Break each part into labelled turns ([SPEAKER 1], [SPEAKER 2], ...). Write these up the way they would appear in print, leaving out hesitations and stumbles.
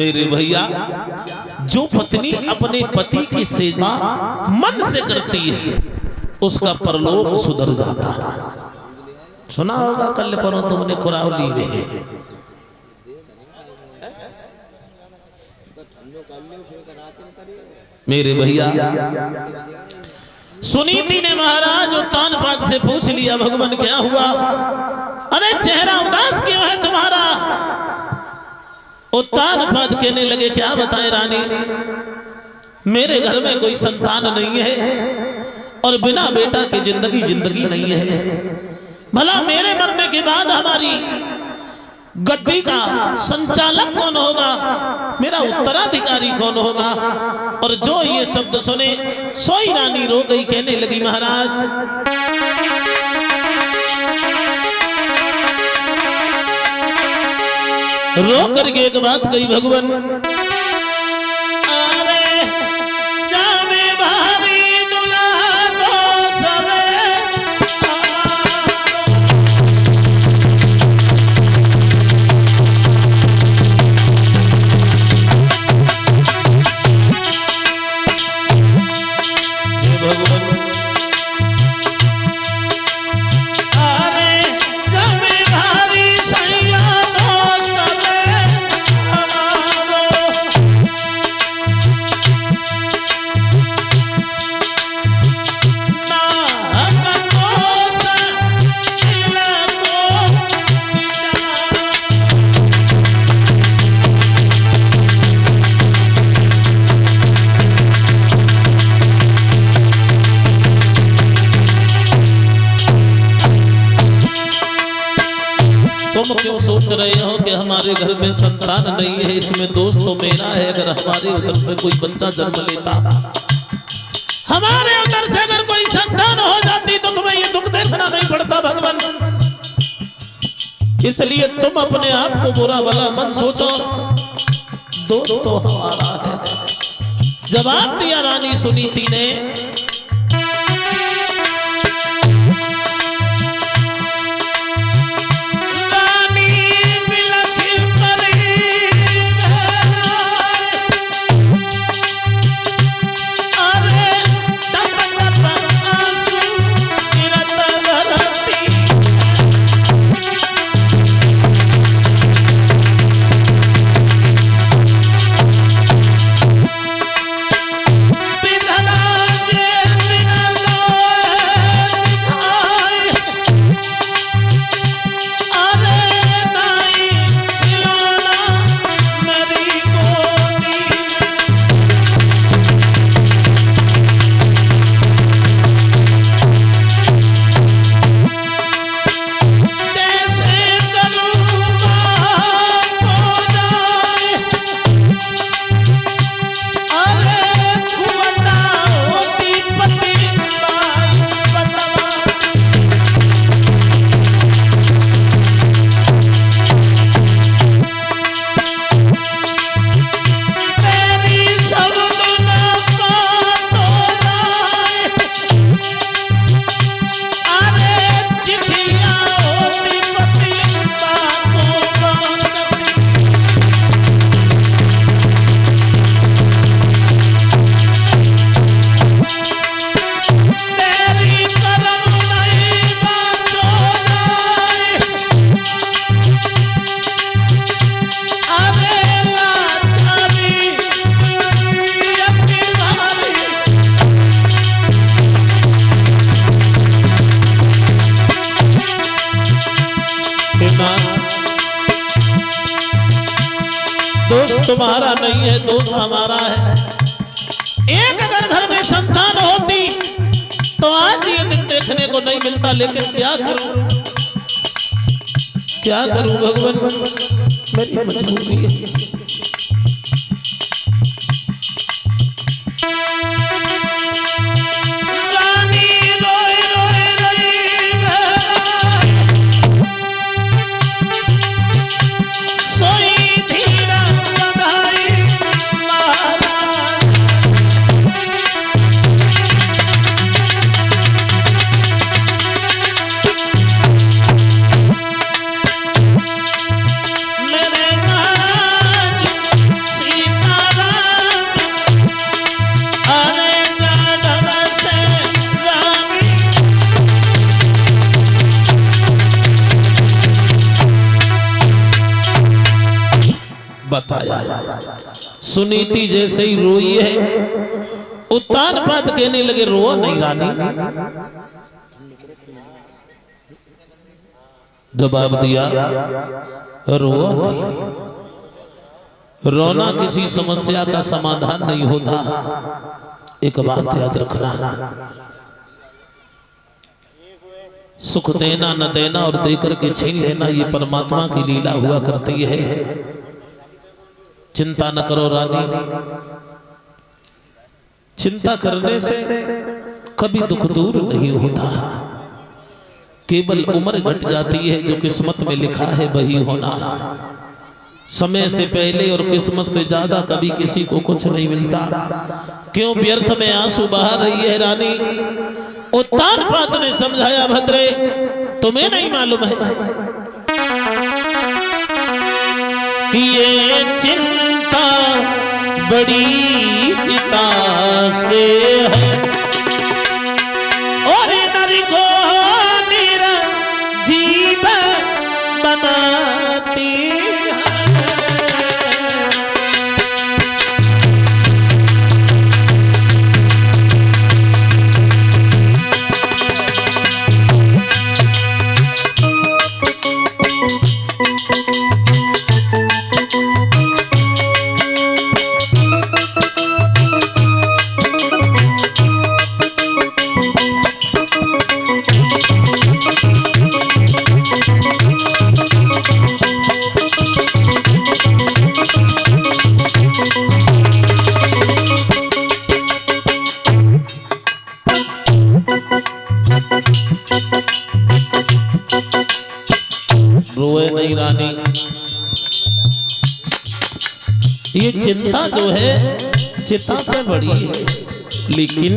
[SPEAKER 1] मेरे भैया, जो पत्नी अपने पति की सेवा मन से करती है उसका परलोक सुधर जाता है। सुना होगा कल परो तुमने कुरावली में। मेरे भैया, सुनीति ने महाराज उत्तानपाद से पूछ लिया, भगवान क्या हुआ? अरे चेहरा उदास क्यों है तुम्हारा? उत्तानपाद कहने लगे, क्या बताएं रानी, मेरे घर में कोई संतान नहीं है और बिना बेटा की जिंदगी नहीं है। भला मेरे मरने के बाद हमारी गद्दी का संचालक कौन होगा? मेरा उत्तराधिकारी कौन होगा? और जो ये शब्द सुने सोई रानी रो गई, कहने लगी महाराज रो करके एक बात कही, भगवान अरे जामे भारी दुल्हा दो सरे भगवान तुम क्यों सोच रहे हो कि हमारे घर में संतान नहीं है? इसमें दोष तो मेरा है। अगर हमारे उधर से कोई बच्चा जन्म लेता, हमारे उधर से अगर कोई संतान हो जाती तो तुम्हें ये दुख देखना नहीं पड़ता भगवान। इसलिए तुम अपने आप को बुरा भला मत सोचो, दोष तो हमारा है। जवाब दिया रानी सुनीति ने, तुम्हारा नहीं है, दोष हमारा है। एक अगर घर में संतान होती तो आज ये दिन देखने को नहीं मिलता, लेकिन क्या करूं भगवान, मेरी मजबूरी है। मेरे महाराज बताया। सुनीति जैसे ही रोई है, उत्तान पाद कहने लगे रो नहीं रानी। जवाब दिया रो नहीं, रोना किसी समस्या का समाधान नहीं होता। एक बात याद रखना, सुख देना न देना और देकर के छीन लेना ये परमात्मा की लीला हुआ करती है। चिंता न करो रानी, चिंता करने से कभी दुख दूर नहीं होता, केवल उम्र घट जाती है। जो किस्मत में लिखा है वही होना। समय से पहले और किस्मत से ज्यादा कभी किसी को कुछ नहीं मिलता। क्यों व्यर्थ में आंसू बहा रही है रानी? उत्तान पाद ने समझाया भद्रे तुम्हें नहीं मालूम है कि ये चिंता बड़ी चिता से है और नर को निर्जीव बनाती है। रोए नहीं रानी, ये चिंता जो है चिता से बड़ी है, लेकिन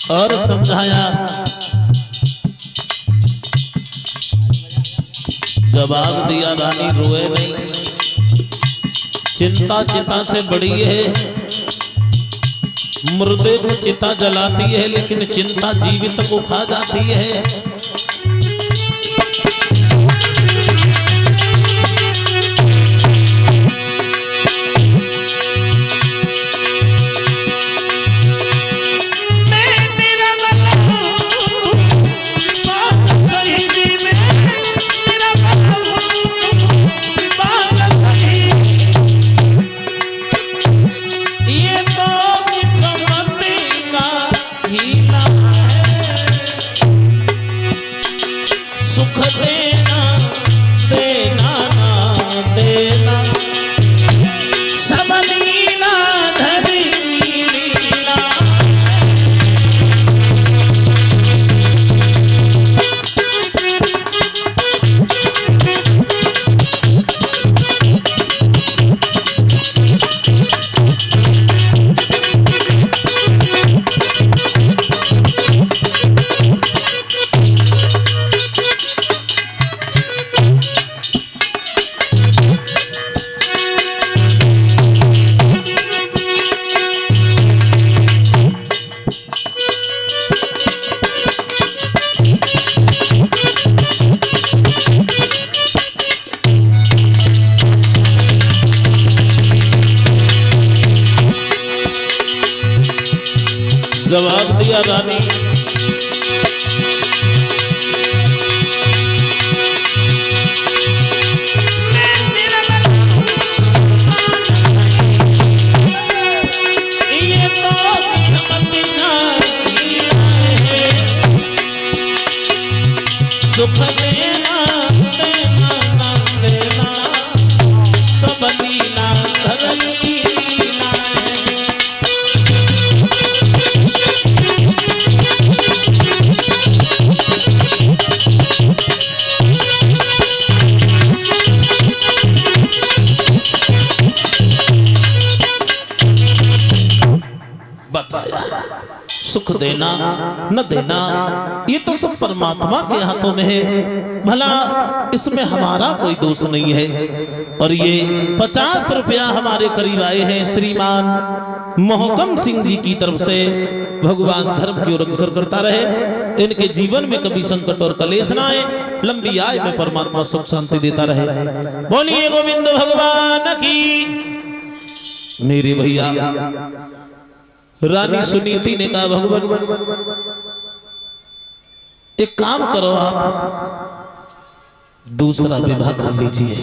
[SPEAKER 1] और समझाया। जवाब दिया रानी रोए नहीं, चिंता चिता से बड़ी है। मुर्दे को चिता जलाती है लेकिन चिंता जीवित को खा जाती है। जवाब दिया रानी, ये तो किस्मत सुख देना देना ना देना सब लीला घर की लीला है। बताया सुख देना न देना ये तो सब परमात्मा के हाथों में है, भला इसमें हमारा कोई दोष नहीं है। और ये 50 रुपया हमारे करीब आए हैं श्रीमान मोहकम सिंह जी की तरफ से। भगवान धर्म की ओर अग्रसर करता रहे, इनके जीवन में कभी संकट और कलेश ना आए, लंबी आयु में परमात्मा सुख शांति देता रहे। बोलिए गोविंद भगवान की। मेरे भैया रानी सुनीति ने कहा भगवान एक काम करो, आप दूसरा विवाह कर लीजिए,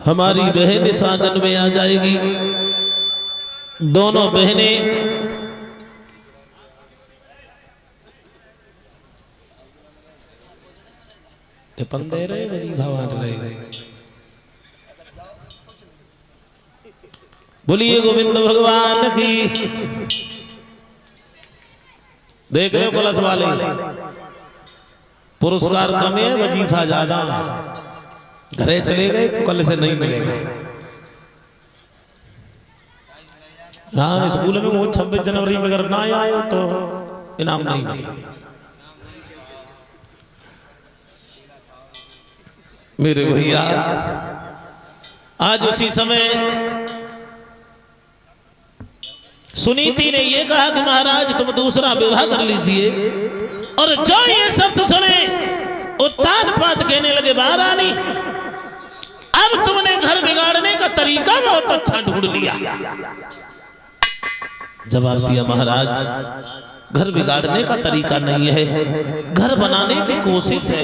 [SPEAKER 1] हमारी बहन इस आंगन में आ जाएगी। दोनों बहनें दे रहे बजी भगवान रहे। बोलिए गोविंद भगवान की। देख लो पुलिस वाले, पुरस्कार कम है वजीफा ज्यादा, घरे चले गए तो कल से नहीं मिलेगा। हाँ स्कूल में वो 26 जनवरी में अगर ना आए तो इनाम नहीं मिलेगा। मेरे भैया आज उसी समय सुनीति ने ये कहा कि महाराज तुम दूसरा विवाह कर लीजिए, और जो ये शब्द सुने उत्तान पात कहने लगे महारानी अब तुमने घर बिगाड़ने का तरीका बहुत अच्छा ढूंढ लिया। जवाब दिया महाराज घर बिगाड़ने का तरीका नहीं है, घर बनाने की कोशिश है।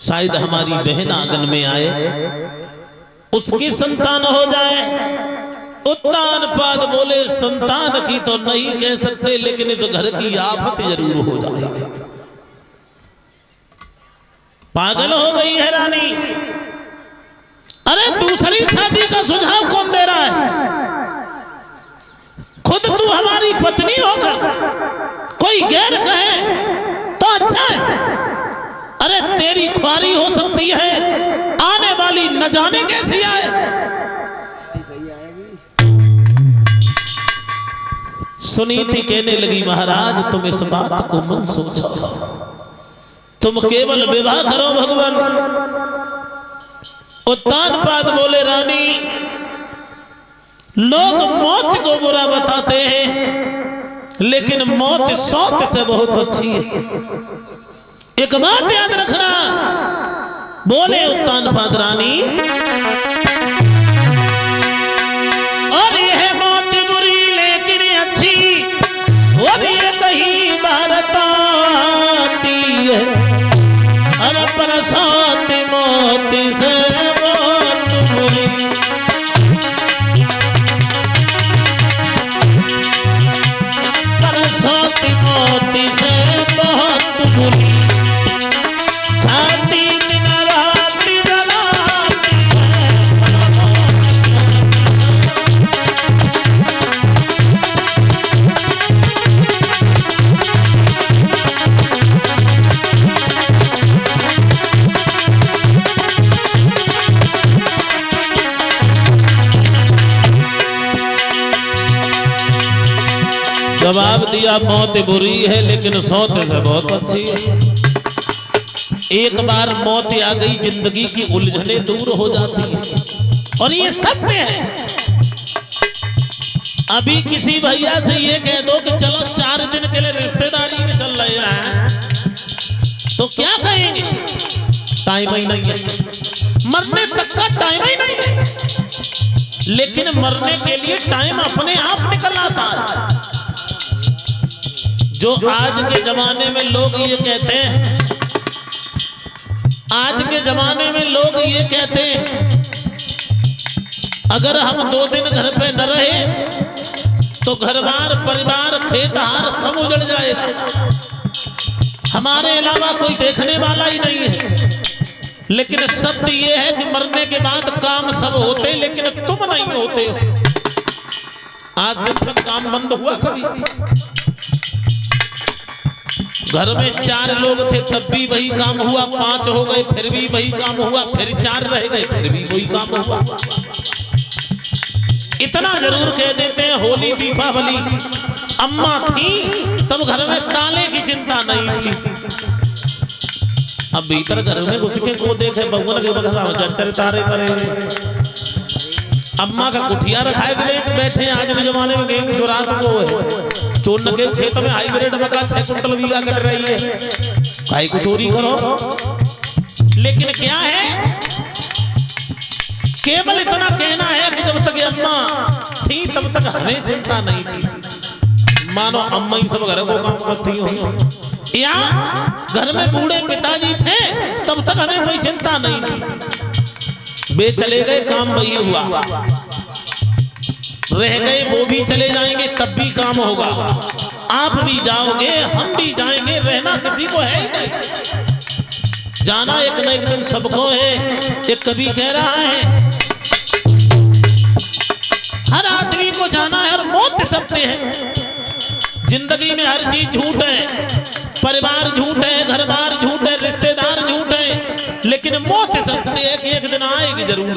[SPEAKER 1] शायद हमारी बहन आंगन में आए, उसकी संतान हो जाए। उत्तान पाद बोले संतान की तो नहीं कह सकते, लेकिन इस घर की आफत जरूर हो जाएगी। पागल हो गई है रानी। अरे दूसरी शादी का सुझाव कौन दे रहा है? खुद तू हमारी पत्नी होकर कोई गैर कहे तो अच्छा है। अरे तेरी ख्वारी हो सकती है, आने वाली न जाने कैसी आए। सुनीति कहने लगी महाराज तुम इस बात को मत सोचो, तुम केवल विवाह करो भगवान। उत्तान पाद बोले रानी लोग मौत को बुरा बताते हैं, लेकिन मौत सौत से बहुत अच्छी है। एक बात याद रखना, बोले उत्तान पाद रानी, और यह मौत बुरी लेकिन अच्छी, और ये कहीं भारत आती है, और परसात मौत से बहुत बुरी। परसात मौत से बहुत बुरी, छाती दिन रात जलाती है। जवाब दिया मौत बुरी है लेकिन सौत से बहुत अच्छी है। एक बार मौत आ गई जिंदगी की उलझने दूर हो जाती है, और ये सत्य है। अभी किसी भैया से ये कह दो कि चलो 4 दिन के लिए रिश्तेदारी में चल रहे हैं, तो क्या कहेंगे? टाइम ही नहीं है, मरने तक का टाइम ही नहीं है। लेकिन मरने के लिए टाइम अपने आप निकल आता है। जो आज के जमाने में लोग ये कहते हैं, आज के जमाने में लोग ये कहते हैं अगर हम 2 दिन घर पे न रहे तो घरबार परिवार खेत हार सब उजड़ जाएगा, हमारे अलावा कोई देखने वाला ही नहीं है। लेकिन सत्य ये है कि मरने के बाद काम सब होते लेकिन तुम नहीं होते हो। आज दिन तक काम बंद हुआ कभी? घर में 4 लोग थे तब भी वही काम हुआ, 5 हो गए फिर भी वही काम हुआ, फिर 4 रह गए फिर भी वही काम हुआ। इतना जरूर कह देते हैं होली दीपावली अम्मा थी तब घर में ताले की चिंता नहीं थी। अब भीतर घर में घुस के को देखे बगुन के बगसा चच्चर तारे परे, अम्मा का कुठिया रखा है बैठे। आज के जमाने में गेहूं जो रात को है चोर के खेत में हाइब्रिड मक्का 6 कुंटल बीघा कट रही है, भाई को चोरी करो। लेकिन क्या है, केवल इतना कहना है कि जब तक अम्मा थी तब तक हमें चिंता नहीं थी। मानो अम्मा ही सब घर को काम करती हो, या घर में बूढ़े पिताजी थे तब तक हमें कोई चिंता नहीं थी। वे चले गए काम वही हुआ, रह गए वो भी चले जाएंगे तब भी काम होगा। आप भी जाओगे हम भी जाएंगे, रहना किसी को है ही नहीं। जाना एक न एक दिन सबको है। एक कवि कह रहा है हर आदमी को जाना है और मौत सकते हैं। जिंदगी में हर चीज झूठ है, परिवार झूठ है, घर बार झूठ है, रिश्तेदार झूठ है, लेकिन मौत सकते हैं कि एक दिन आएगी जरूर।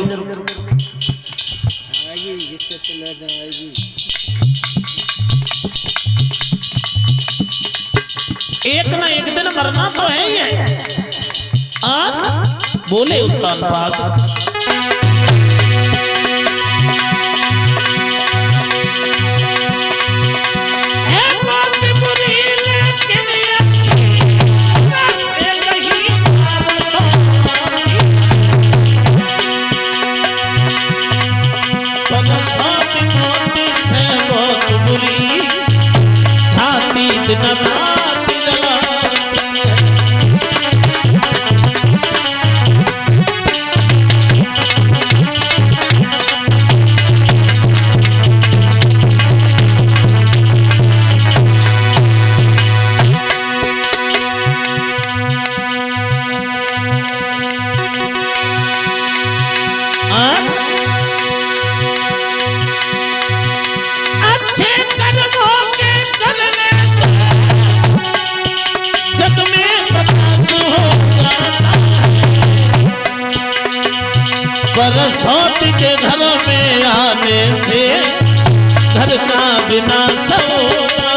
[SPEAKER 1] एक ना एक दिन मरना तो है ही है। और बोले उत्तानपाद बरसोट के घर में आने से घर का विनाश होगा।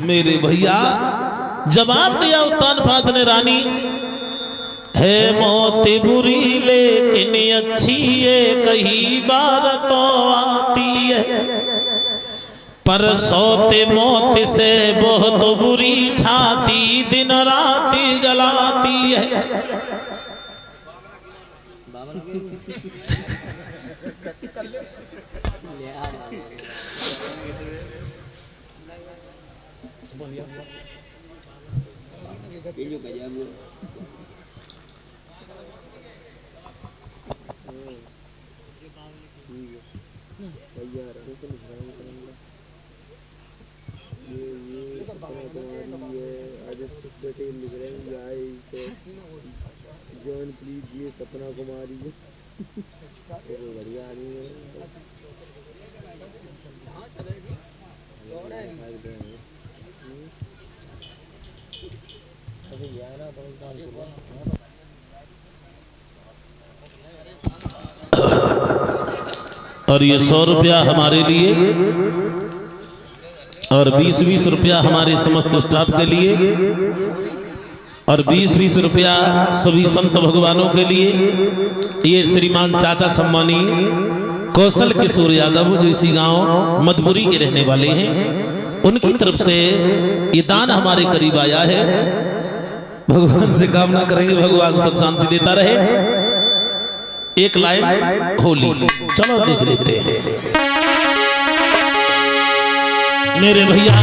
[SPEAKER 1] मेरे भैया जवाब दिया उत्तानपाद ने रानी, है मौत बुरी लेकिन अच्छी है, कई बार तो आती है, पर सोते मौत से बहुत बुरी छाती दिन रात जलाती है।
[SPEAKER 2] जॉन प्लीज ये सपना कुमारी बढ़िया आदमी है।
[SPEAKER 1] और ये 100 रुपया हमारे लिए और 20-20 रुपया हमारे समस्त स्टाफ के लिए और 20-20 रुपया सभी संत भगवानों के लिए। ये श्रीमान चाचा सम्मानीय कौशल किशोर यादव जो इसी गांव मधुपुरी के रहने वाले हैं, उनकी तरफ से ये दान हमारे करीब आया है। भगवान से कामना करेंगे भगवान सब शांति देता रहे। एक लाइन होली चलो देख लेते हैं। मेरे भैया